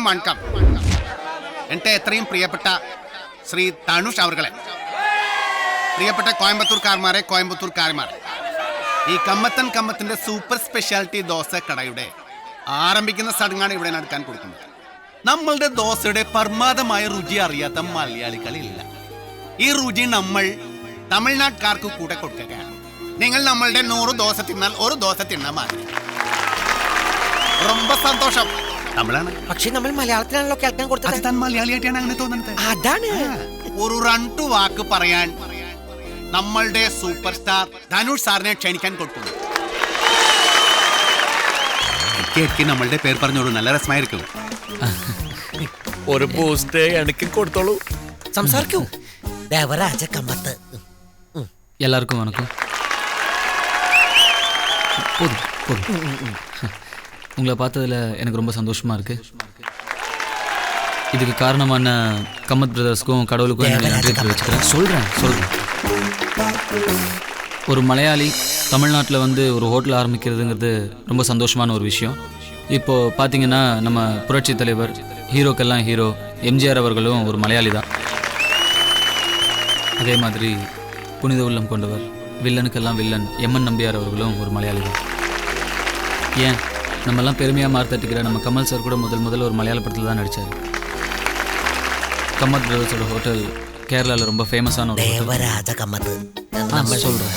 വണക്കം. എന്റെ എത്രയും പ്രിയപ്പെട്ട ശ്രീ തനുഷ് അവർകളെ, പ്രിയപ്പെട്ട കോയമ്പത്തൂർക്കാരന്മാർ, ഈ കമ്മത്തിന്റെ സൂപ്പർ സ്പെഷ്യാലിറ്റി ദോശ കടയുടെ ആരംഭിക്കുന്ന ചടങ്ങാണ് ഇവിടെ നടക്കാൻ കൊടുക്കുന്നത്. നമ്മളുടെ ദോശയുടെ പരമാതമായ രുചി അറിയാത്ത മലയാളികളില്ല. ഈ രുചി നമ്മൾ തമിഴ്നാട്ടുകാർക്ക് കൂടെ കൊടുക്കുകയാണ്. നിങ്ങൾ നമ്മളുടെ 100 ദോശ തിന്നാൽ ഒരു ദോശ തിന്നാ മതി. ரொம்ப സന്തോഷം. തമിഴാണ്, പക്ഷെ നമ്മൾ മലയാളത്തിലാണല്ലോ കേൾക്കാൻ കൊടുത്തത്. താൻ മലയാളിയായിട്ടാണ് അങ്ങനെ തോന്നുന്നത്. അതാണ് ഒരു 2 വാക്ക് പറയാൻ നമ്മളുടെ സൂപ്പർ സ്റ്റാർ ധനുഷ് സാറിനെ ക്ഷണിക്കാൻ കൊടുക്കുന്നു. കേക്ക് നമ്മളുടെ പേര് പറഞ്ഞോളൂ, നല്ല രസമായിരിക്കും. ഒരു പോസ്റ്റ് എനിക്ക് കൊടുത്തോളൂ. സംസാരിക്കൂ. ദേവരാജ കമ്മത്ത്. எல்லாருக்கும் வணக்கம். போதும் போதும். உங்களை பார்த்ததில் எனக்கு ரொம்ப சந்தோஷமாக இருக்குது. இதுக்கு காரணமான கம்மத் பிரதர்ஸ்க்கும் கடவுளுக்கும் என்னுடைய நன்றி தெரிவிச்சுக்கிறேன். சொல்கிறேன். ஒரு மலையாளி தமிழ்நாட்டில் வந்து ஒரு ஹோட்டல் ஆரம்பிக்கிறதுங்கிறது ரொம்ப சந்தோஷமான ஒரு விஷயம். இப்போது பார்த்தீங்கன்னா நம்ம புரட்சி தலைவர், ஹீரோக்கெல்லாம் ஹீரோ எம்ஜிஆர் அவர்களும் ஒரு மலையாளி தான். அதே மாதிரி புனித உள்ளம் கொண்டவர், வில்லனுக்கெல்லாம் வில்லன் எம்என் நம்பியார் அவர்களும் ஒரு மலையாளி தான். ஏன் நம்மெல்லாம் பெருமையாக மார்த்தட்டிக்கிற நம்ம கமல் சார் கூட முதல்ல ஒரு மலையாள படத்தில் தான் நடித்தார். கம்மத் பிரதர்ஸோட ஹோட்டல் கேரளாவில் ரொம்ப ஃபேமஸான ஒரு தேவராஜ கம்மத். சொல்கிறேன்.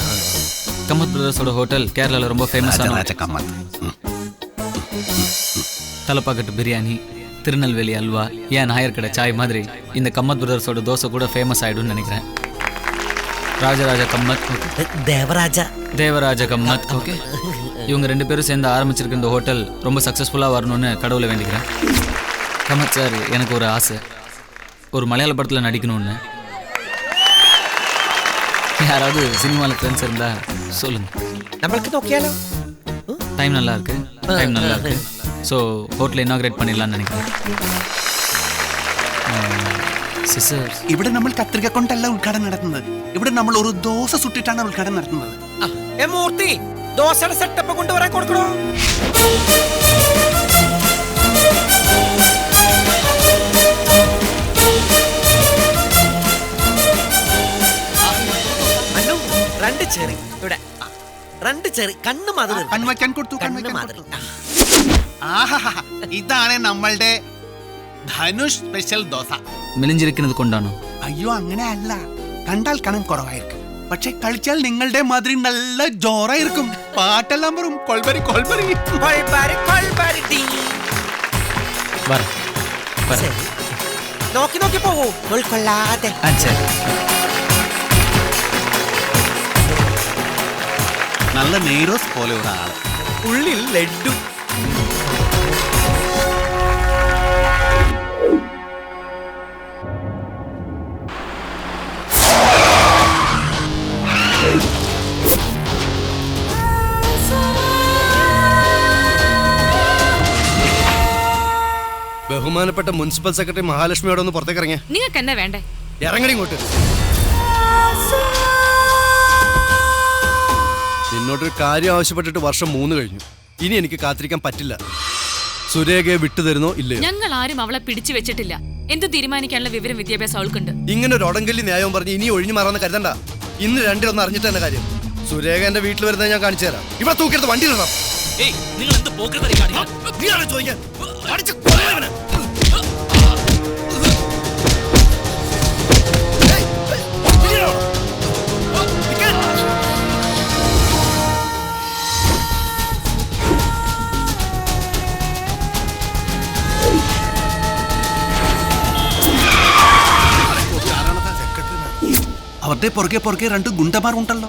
கம்மத் பிரதர்ஸோட ஹோட்டல் கேரளாவில் ரொம்ப ஃபேமஸான தலப்பாக்கட்டு பிரியாணி, திருநெல்வேலி அல்வா, ஏன் நாயர்கடை சாய் மாதிரி இந்த கம்மத் பிரதர்ஸோட தோசை கூட ஃபேமஸ் ஆகிடும்னு நினைக்கிறேன். ராஜராஜ கம்மத், தேவராஜ கம்மத். ஓகே, இவங்க 2 பேரும் சேர்ந்து ஆரம்பிச்சிருக்க இந்த ஹோட்டல் ரொம்ப சக்ஸஸ்ஃபுல்லாக வரணும்னு கடவுளை வேண்டிக்கிறேன். கம்மத் சார், எனக்கு ஒரு ஆசை, ஒரு மலையாள படத்தில் நடிக்கணும்னு. யாராவது சினிமாவில் ஃப்ரெண்ட்ஸ் இருந்தால் சொல்லுங்கள். நம்மளுக்கு നോക്കിയാലോ? டைம் நல்லா இருக்கு. ஸோ ஹோட்டலை இனாഗ്രേറ്റ് பண்ணிடலாம்னு நினைக்கிறேன். സിസ്റ്റർ, ഇവിടെ നമ്മൾ കത്രിക കൊണ്ടല്ല ഉദ്ഘാടനം നടത്തുന്നത്. ഇവിടെ നമ്മൾ ഒരു ദോശ സുട്ടിട്ടാണ് ഉദ്ഘാടനം നടത്തുന്നത്. മൂർത്തി, ദോശയുടെ സെറ്റപ്പ് കൊണ്ടുവരാൻ കൊടുക്കണോ? രണ്ട് ചെറി ഇവിടെ, 2 ചെറി കണ്ണ് മാതിരി കൺവയ്ക്കാൻ കൊടുത്തു. ഇതാണ് നമ്മളുടെ ധനുഷ് സ്പെഷ്യൽ ദോശ. മെലിഞ്ചിരിക്കുന്നത് കൊണ്ടാണോ? അയ്യോ, അങ്ങനെ അല്ല. കണ്ടാൽ കണം കുറവായിരിക്കും, പക്ഷെ കളിച്ചാൽ നിങ്ങളുടെ മാതിരി നല്ല ജോറായിരിക്കും. പാട്ടെല്ലാം വരും. കൊൾബരി നോക്കി പോകൂ, ഉൾക്കൊള്ളാതെ. നല്ല നെയ്റോസ് പോലെ ഒരാള്, ഉള്ളിൽ ലഡ്ഡു. ബഹുമാനപ്പെട്ട മുനിസിപ്പൽ സെക്രട്ടറി മഹാലക്ഷ്മിയോട് ഒന്ന് പുറത്തേക്ക് ഇറങ്ങിയ. നിങ്ങൾക്ക് എന്നാ വേണ്ടേ? ഇറങ്ങടി ഇങ്ങോട്ട്. നിന്നോട്ടൊരു കാര്യം ആവശ്യപ്പെട്ടിട്ട് വർഷം 3 കഴിഞ്ഞു. ഇനി എനിക്ക് കാത്തിരിക്കാൻ പറ്റില്ല. സുരേഖയെ വിട്ടുതരുന്നോ ഇല്ലയോ? ഞങ്ങൾ ആരും അവളെ പിടിച്ചു വെച്ചിട്ടില്ല. എന്ത് തീരുമാനിക്കാനുള്ള വിവരം വിദ്യാഭ്യാസം അവൾക്കുണ്ട്. ഇങ്ങനെ ഒരു ഒടങ്കല്ലി ന്യായവും പറഞ്ഞ് ഇനി ഒഴിഞ്ഞു മാറാന്ന് കരുതണ്ട. ഇന്ന് 2 അറിഞ്ഞിട്ട് തന്നെ കാര്യം. സുരേഖ എന്റെ വീട്ടിൽ വരുന്നത് ഞാൻ കാണിച്ചു തരാം. ഇവിടെ തൂക്കിയെടുത്ത് വണ്ടിയിലിടാം. ചോദിക്കാൻ അവരുടെ പുറകെ 2 ഗുണ്ടമാർ ഉണ്ടല്ലോ.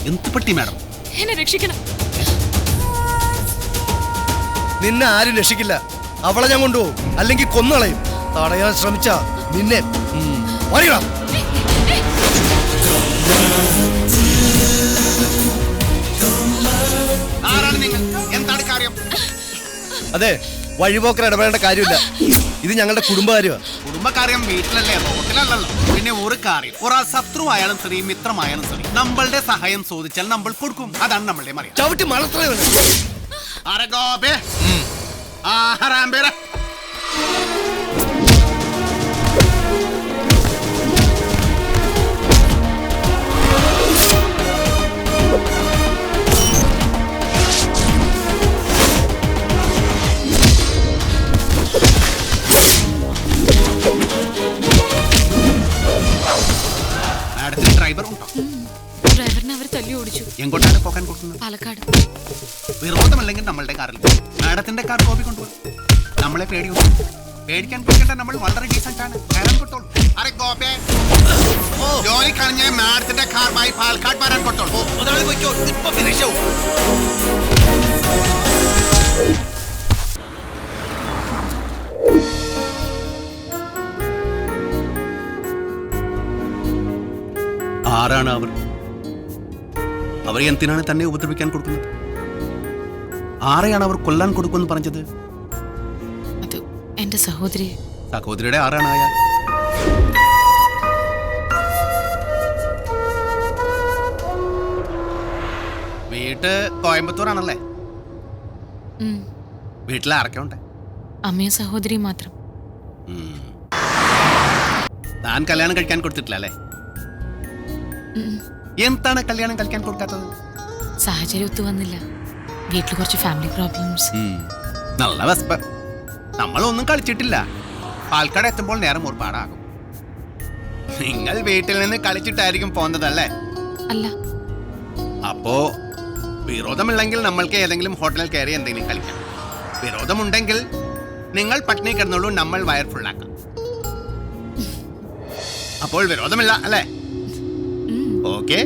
എന്ത് പറ്റി മാഡം? എന്നെ രക്ഷിക്കണം. നിന്നെ ആരും രക്ഷിക്കില്ല. അവളെ ഞാൻ കൊണ്ടുപോകും, അല്ലെങ്കിൽ കൊന്നുകളയും. തടയാൻ ശ്രമിച്ച നിന്നെ ആരാണ് നിങ്ങൾ? എന്താണ് കാര്യം? അതെ, വഴിപോക്കർ ഇടപെടേണ്ട കാര്യമില്ല. ഇത് ഞങ്ങളുടെ കുടുംബകാര്യമാണ്. കുടുംബകാര്യം വീട്ടിലല്ലേ, റോട്ടിലല്ലല്ലോ. പിന്നെ ഒരു കാര്യം, ഒരാൾ ശത്രുവായാലും ശരി, മിത്രമായാലും ശരി, നമ്മളുടെ സഹായം ചോദിച്ചാൽ നമ്മൾ കൊടുക്കും. അതാണ് നമ്മളുടെ മറിയ. ചവിട്ടി മലത്രയാണ്. ആ ഹറാമ്പേര മാഡത്തിന് ഡ്രൈവർ ഉണ്ടോ? ഡ്രൈവറിനെ അവർ തല്ലി ഓടിച്ചു. എങ്ങോട്ടാണ് പോകാൻ കൊടുക്കുന്നത്? പാലക്കാട്. വിരോധമല്ലെങ്കിൽ നമ്മളുടെ കാറിൽ മാഡത്തിന്റെ കാർ കോപ്പി കൊണ്ടുപോകും. നമ്മളെ പേടിയുണ്ട്. പേടിക്കാൻ പോകേണ്ട, നമ്മൾ വളരെ ഡീസന്റ് ആണ്. കയറാൻ കൊട്ടോളൂ. അരെ കോപ്പേ, ജോലി കളഞ്ഞ മാഡത്തിന്റെ കാറുമായി പാലക്കാട് വരാൻ കൊട്ടോളൂ. ഇപ്പൊ ഫിനിഷ് ആവും. ആരാണ് അവർ? അവർ എന്തിനാണ് തന്നെ ഉപദ്രവിക്കാൻ കൊടുക്കുന്നത്? ആരെയാണ് അവർ കൊല്ലാൻ കൊടുക്കുമെന്ന് പറഞ്ഞത്? അത് എന്റെ സഹോദരി. സഹോദരിയുടെ ആരാണ് അയാൾ? വീട്ട് കോയമ്പത്തൂരാണല്ലേ? ഉം. വീട്ടിൽ ആരൊക്കെ ഉണ്ട്? അമ്മയും സഹോദരിയും മാത്രം. താൻ കല്യാണം കഴിക്കാൻ കൊടുത്തിട്ടില്ല അല്ലേ? ഉം. എന്താണ് കല്യാണം കഴിക്കാൻ കൊടുക്കാത്തത്? സാഹചര്യം ഒത്തു വന്നില്ല. വീട്ടിൽ കുറച്ച് ഫാമിലി പ്രോബ്ലംസ്. നല്ല വെസ്പ്. നമ്മളൊന്നും കളിച്ചിട്ടില്ല. പാലക്കാട് എത്തുമ്പോൾ നേരം ഒരുപാടാകും. നിങ്ങൾ വീട്ടിൽ നിന്ന് കളിച്ചിട്ടായിരിക്കും പോകുന്നതല്ലേ? അല്ല. അപ്പോ വിരോധമില്ലെങ്കിൽ നമ്മൾക്ക് ഏതെങ്കിലും ഹോട്ടലിൽ കയറി എന്തെങ്കിലും കളിക്കാം. വിരോധമുണ്ടെങ്കിൽ നിങ്ങൾ പട്ടിണി കിടന്നുള്ളൂ, നമ്മൾ വയർ ഫുള്ളാക്കാം. അപ്പോൾ വിരോധമില്ല അല്ലേ? ഓക്കെ.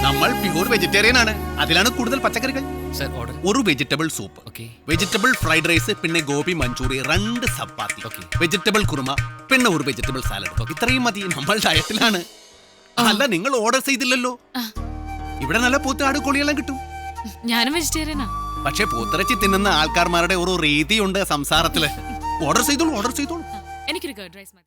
നമ്മൾ പ്യൂർ വെജിറ്റേറിയൻ ആണ്. അതിലാണ് കൂടുതൽ പച്ചക്കറികൾ. Sir order. ഒരു vegetable soup, okay. Vegetable fried rice, പിന്നെ ഗോബി മഞ്ചൂരി, 2 ചപ്പാത്തി, Okay. വെജിറ്റബിൾ കുറുമ, പിന്നെ ഒരു വെജിറ്റബിൾ സാലഡ്. ഇത്രയും മതി. നമ്മൾ ഡയറ്റിലാണ്. അല്ല, നിങ്ങൾ ഓർഡർ ചെയ്തില്ലല്ലോ. ഇവിടെ നല്ല പോത്ത് കോഴിയെല്ലാം കിട്ടും. ഞാനും വെജിറ്റേറിയനാ. പക്ഷെ പൂത്തിറച്ചി തിന്നുന്ന ആൾക്കാർമാരുടെ ഒരു രീതിയുണ്ട് സംസാരത്തില്. ഓർഡർ ചെയ്തോളൂ. എനിക്കൊരു കർഡ് റൈസ് മതി.